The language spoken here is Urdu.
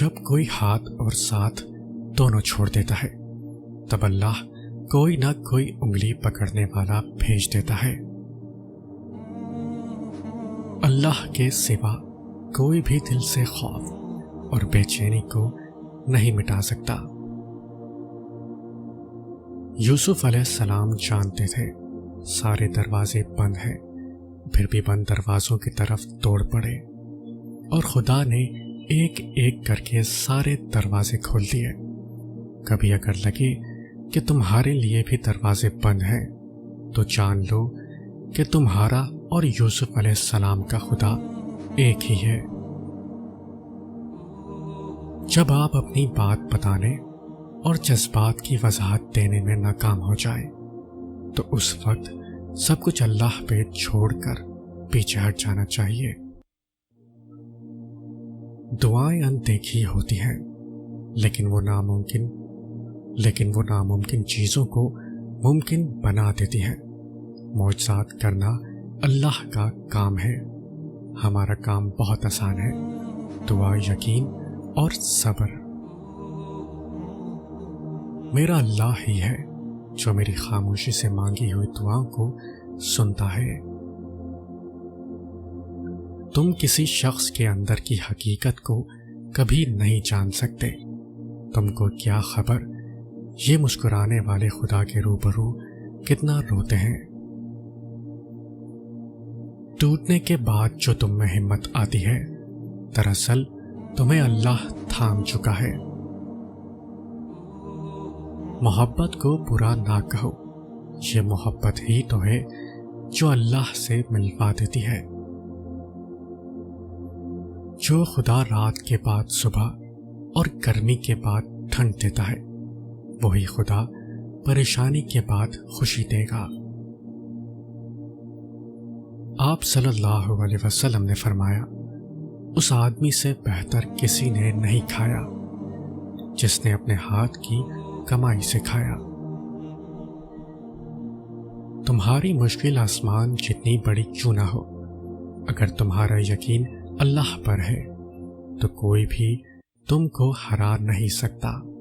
جب کوئی ہاتھ اور ساتھ دونوں چھوڑ دیتا ہے تب اللہ کوئی نہ کوئی انگلی پکڑنے والا بھیج دیتا ہے۔ اللہ کے سوا کوئی بھی دل سے خوف اور بے چینی کو نہیں مٹا سکتا۔ یوسف علیہ السلام جانتے تھے سارے دروازے بند ہیں، پھر بھی بند دروازوں کی طرف دوڑ پڑے اور خدا نے ایک ایک کر کے سارے دروازے کھول دیے۔ کبھی اگر لگے کہ تمہارے لیے بھی دروازے بند ہیں تو جان لو کہ تمہارا اور یوسف علیہ السلام کا خدا ایک ہی ہے۔ جب آپ اپنی بات بتانے اور جذبات کی وضاحت دینے میں ناکام ہو جائے تو اس وقت سب کچھ اللہ پہ چھوڑ کر پیچھے ہٹ جانا چاہیے۔ دعائیں اندیکھی ہوتی ہیں لیکن وہ ناممکن چیزوں کو ممکن بنا دیتی ہیں۔ معجزات کرنا اللہ کا کام ہے، ہمارا کام بہت آسان ہے، دعا، یقین اور صبر۔ میرا اللہ ہی ہے جو میری خاموشی سے مانگی ہوئی دعاؤں کو سنتا ہے۔ تم کسی شخص کے اندر کی حقیقت کو کبھی نہیں جان سکتے۔ تم کو کیا خبر یہ مسکرانے والے خدا کے روبرو کتنا روتے ہیں۔ ٹوٹنے کے بعد جو تم میں ہمت آتی ہے دراصل تمہیں اللہ تھام چکا ہے۔ محبت کو برا نہ کہو، یہ محبت ہی تو ہے جو اللہ سے ملوا دیتی ہے۔ جو خدا رات کے بعد صبح اور گرمی کے بعد ٹھنڈ دیتا ہے وہی خدا پریشانی کے بعد خوشی دے گا۔ آپ صلی اللہ علیہ وسلم نے فرمایا، اس آدمی سے بہتر کسی نے نہیں کھایا جس نے اپنے ہاتھ کی کمائی سے کھایا۔ تمہاری مشکل آسمان جتنی بڑی کیوں نہ ہو، اگر تمہارا یقین اللہ پر ہے تو کوئی بھی تم کو ہرا نہیں سکتا۔